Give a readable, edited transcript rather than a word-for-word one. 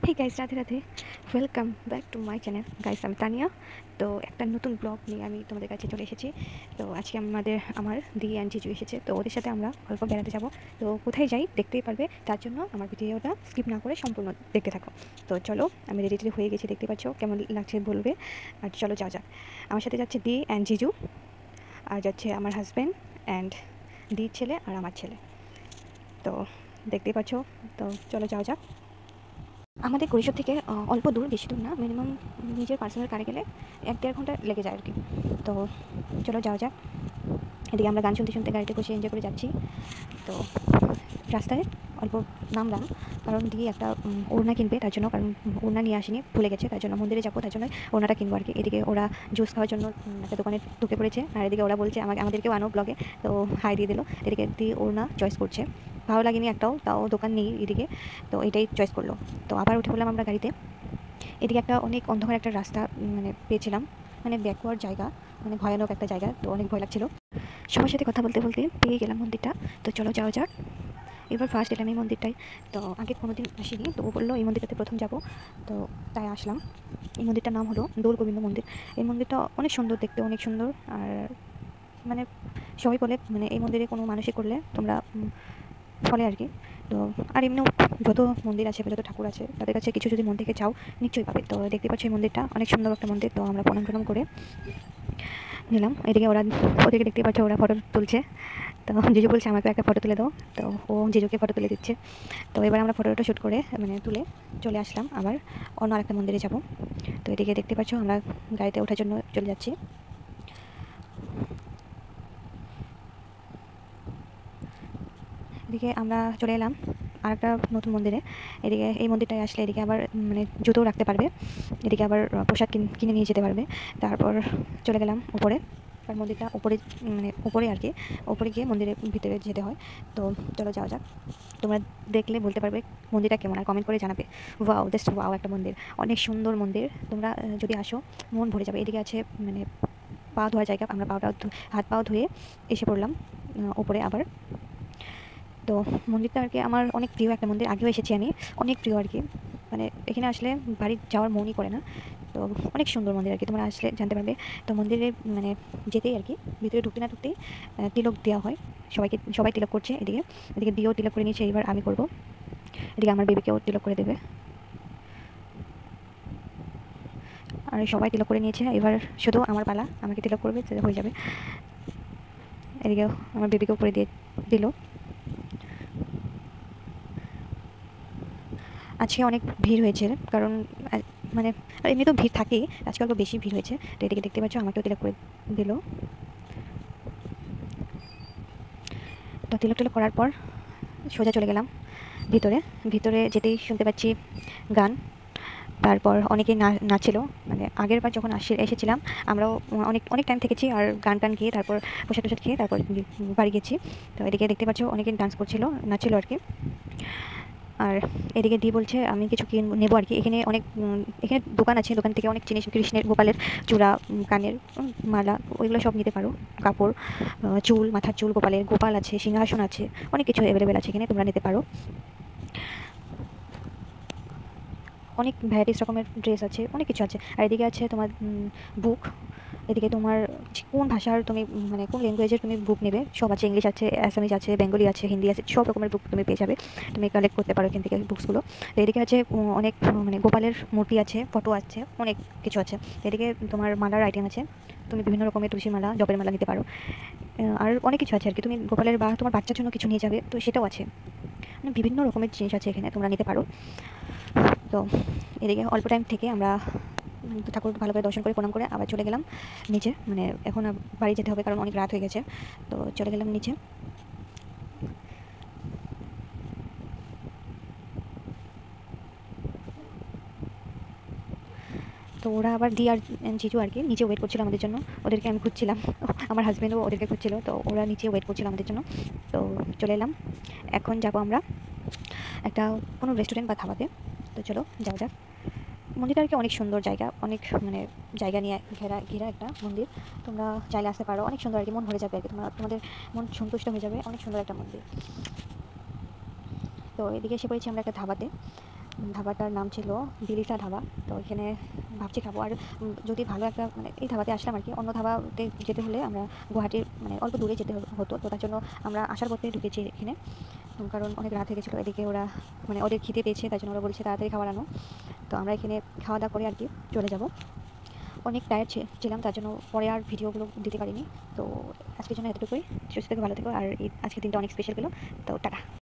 Hey guys, Radhe Radhe. Welcome back to my channel guys. আমি তানিয়া। তো একটা নতুন ব্লগ নিয়ে আমি তোমাদের কাছে চলে এসেছি। তো আজকে আমার দি অ্যান্ড জিজু এসেছে, তো ওদের সাথে আমরা অল্প বেড়াতে যাব। তো কোথায় যাই দেখতেই পারবে, তার জন্য আমার ভিডিওটা স্কিপ না করে সম্পূর্ণ দেখতে থাকো। তো চলো, আমি রেডি টেডি হয়ে গেছি, দেখতে পাচ্ছ কেমন লাগছে বলবে। আর চলো যাওয়া যাক। আমার সাথে যাচ্ছে দি অ্যান্ড জিজু, আর যাচ্ছে আমার হাজব্যান্ড অ্যান্ড দির ছেলে আর আমার ছেলে। তো দেখতেই পাচ্ছ। তো চলো যাওয়া যাক। আমাদের কৈশোর থেকে অল্প দূর, বেশি দূর না, মিনিমাম নিজের পার্সোনাল কারে গেলে 1-1.5 ঘন্টা লেগে যায় আর কি। তো চলো যাওয়া যাক। এদিকে আমরা গান শুনতে শুনতে গাড়িতে বসে এনজয় করে যাচ্ছি। তো রাস্তায় অল্প নামলাম, কারণ দিয়ে একটা ওড়না কিনবে, তার জন্য। কারণ ওড়না নিয়ে আসিনি, ভুলে গেছে, তার জন্য মন্দিরে যাবো, তার জন্য ওড়নাটা কিনবো আর কি। এদিকে ওরা জুস খাওয়ার জন্য একটা দোকানে ঢুকে পড়েছে, আর এদিকে ওরা বলছে আমাদেরকেও আনো ব্লগে। তো হাই দিয়ে দিল। এদিকে দিয়ে ওড়না চয়েস করছে, ভালো লাগেনি একটাও, তাও দোকান নেই এদিকে। তো এটাই চয়েস করলো। তো আবার উঠে পড়লাম আমরা গাড়িতে। এদিকে একটা অনেক অন্ধকার একটা রাস্তা মানে পেয়েছিলাম, মানে ব্যাকওয়ার্ড জায়গা, মানে ভয়ানক একটা জায়গা, তো অনেক ভয় লাগছিল। সবার সাথে কথা বলতে বলতে পেয়ে গেলাম মন্দিরটা। তো চলো যাওয়া যাক। এবার ফার্স্ট এলাম এই মন্দিরটায়। তো আগে কোনোদিন আসিনি, তো ও বললো এই মন্দিরটাতে প্রথম যাব। তো তাই আসলাম। এই মন্দিরটার নাম হলো দৌল গোবিন্দ মন্দির। এই মন্দিরটা অনেক সুন্দর দেখতে, অনেক সুন্দর। আর মানে সবাই বলে মানে এই মন্দিরে কোনো মানসিক করলে তোমরা ফলে আর কি। তো আর এমনিও যত মন্দির আছে বা যত ঠাকুর আছে, তাদের কাছে কিছু যদি মন থেকে চাও নিশ্চয়ই পাবে। তো দেখতে পাচ্ছ এই মন্দিরটা অনেক সুন্দর একটা মন্দির। তো আমরা প্রণাম টনাম করে নিলাম। এদিকে ওদেরকে দেখতে পাচ্ছ, ওরা ফটো তুলছে। তো জিজু বলছে আমাকে একটা ফটো তুলে দাও। তো ও জিজুকে ফটো তুলে দিচ্ছে। তো এবার আমরা ফটোটা শ্যুট করে মানে তুলে চলে আসলাম আবার অন্য আরেকটা মন্দিরে যাব। তো এদিকে দেখতে পাচ্ছ আমরা গাড়িতে ওঠার জন্য চলে যাচ্ছি। এদিকে আমরা চলে এলাম আর একটা নতুন মন্দিরে। এদিকে এই মন্দিরটায় আসলে এদিকে আবার মানে জুতোও রাখতে পারবে, এদিকে আবার প্রসাদ কিনে নিয়ে যেতে পারবে। তারপর চলে গেলাম উপরে। আর মন্দিরটা উপরে, মানে উপরে আর কি, উপরে গিয়ে মন্দিরের ভিতরে যেতে হয়। তো চলো যাওয়া যাক। তোমরা দেখলে বলতে পারবে মন্দিরটা কেমন, আর কমেন্ট করে জানাবে। ওয়াও, জাস্ট ওয়াও একটা মন্দির, অনেক সুন্দর মন্দির। তোমরা যদি আসো মন ভরে যাবে। এদিকে আছে মানে পা ধোয়ার জায়গা, আমরা হাত পাও ধুয়ে এসে পড়লাম উপরে আবার। তো মন্দিরটা আর কি আমার অনেক প্রিয় একটা মন্দির, আগেও এসেছি আমি, অনেক প্রিয় আর কি। মানে এখানে আসলে বাড়ি যাওয়ার মনই করে না। তো অনেক সুন্দর মন্দির আর কি, তোমরা আসলে জানতে পারবে। তো মন্দিরে মানে যেতেই আর কি, ভিতরে ঢুকতে না ঢুকতেই তিলক দেওয়া হয় সবাই তিলক করছে। এদিকে এদিকে দিয়েও তিলক করে নিয়েছে, এবার আমি করব। এদিকে আমার বেবিকেও তিলক করে দেবে। আর সবাই তিলক করে নিয়েছে, এবার শুধু আমার পালা, আমাকে তিলক করবে, হয়ে যাবে। এদিকে আমার বেবিকেও করে দিয়ে দিল। আজকে অনেক ভিড় হয়েছে, কারণ মানে এমনি তো ভিড় থাকেই, আজকে অল্প বেশি ভিড় হয়েছে। তো এদিকে দেখতে পাচ্ছ আমাকেও তিলক করে দিল। তো তিলক টিলক করার পর সোজা চলে গেলাম ভিতরে। ভিতরে যেতেই শুনতে পাচ্ছি গান। তারপর অনেকেই নাচছিল, মানে আগের বার যখন এসেছিলাম আমরাও অনেক অনেক টাইম থেকেছি, আর গান টান গিয়ে তারপর প্রসাদ টসাদ খেয়ে তারপর বাড়ি গেছি। তো এদিকে দেখতে পাচ্ছ অনেকেই ডান্স করছিল, নাচছিল আর কি। আর এদিকে দি বলছে আমি কিছু নেবো আর কি। এখানে দোকান আছে, দোকান থেকে অনেক জিনিস, কৃষ্ণের গোপালের চূড়া, কানের মালা, ওইগুলো সব নিতে পারো। কাপড়, চুল, মাথার চুল, গোপাল আছে, সিংহাসন আছে, অনেক কিছু অ্যাভেলেবেল আছে এখানে, তোমরা নিতে পারো। অনেক ভ্যারাইটিস রকমের ড্রেস আছে, অনেক কিছু আছে। আর এদিকে আছে তোমার বুক। এদিকে তোমার কোন ভাষার তুমি মানে কোন ল্যাঙ্গুয়েজের তুমি বুক নেবে সব আছে, ইংলিশ আছে, অ্যাসামিজ আছে, বেঙ্গলি আছে, হিন্দি আছে, সব রকমের বুক তুমি পেয়ে যাবে। তুমি কালেক্ট করতে পারো এখান থেকে বুকসগুলো। তো এদিকে আছে অনেক মানে গোপালের মূর্তি আছে, ফটো আছে, অনেক কিছু আছে। এদিকে তোমার মালার আইটেম আছে, তুমি বিভিন্ন রকমের তুলসী মালা, জবের মালা নিতে পারো। আর অনেক কিছু আছে আর কি, তুমি গোপালের বা তোমার বাচ্চার জন্য কিছু নিয়ে যাবে তো সেটাও আছে। মানে বিভিন্ন রকমের জিনিস আছে এখানে, তোমরা নিতে পারো। তো এদিকে অল্প টাইম থেকে আমরা ঠাকুর ভালো করে দর্শন করে প্রণাম করে আবার চলে গেলাম নিচে। মানে এখন বাড়ি যেতে হবে, কারণ অনেক রাত হয়ে গেছে। তো চলে গেলাম নিচে। তো ওরা আবার দি আর জিজু আর কি নিচে ওয়েট করছিল আমাদের জন্য, ওদেরকে আমি খুঁজছিলাম। আমার হাজব্যান্ডও ওদেরকে খুঁজছিল, তো ওরা নিচে ওয়েট করছিল আমাদের জন্য। তো চলে এলাম। এখন যাবো আমরা একটা কোনো রেস্টুরেন্ট বা ধাবাতে। তো চলো যাওয়া যাক। মন্দিরটা আর কি অনেক সুন্দর জায়গা, অনেক মানে জায়গা নিয়ে ঘেরা ঘেরা একটা মন্দির। তোমরা চাইলে আসতে পারো, অনেক সুন্দর আর কি, মন ভরে যাবে আর কি, তোমাদের মন সন্তুষ্ট হয়ে যাবে, অনেক সুন্দর একটা মন্দির। তো এদিকে এসে পড়েছি আমরা একটা ধাবাতে। ধাবাটার নাম ছিল বিলিসা ধাবা। তো এখানে ভাবছি খাবো। আর যদি ভালো একটা মানে এই ধাবাতে আসলাম আর কি। অন্য ধাবাতে যেতে হলে আমরা গুয়াহাটির মানে অল্প দূরে যেতে হতো। তো তার জন্য আমরা আসার পথে ঢুকেছি এখানে। কারণ অনেক রাত হয়ে গেছিলো, এদিকে ওরা মানে ওদের খিদে পেয়েছে, তাই জন্য ওরা বলছে তাড়াতাড়ি খাবার আনো। তো আমরা এখানে খাওয়া দাওয়া করে আর কি চলে যাব। অনেক টায়ার্ড ছিলাম, তার জন্য পরে আর ভিডিওগুলো দিতে পারিনি। তো আজকের জন্য এতটুকুই। সুস্থ থেকো, ভালো থেকো। আর এই আজকের দিনটা অনেক স্পেশাল গেলো। তো টাটা।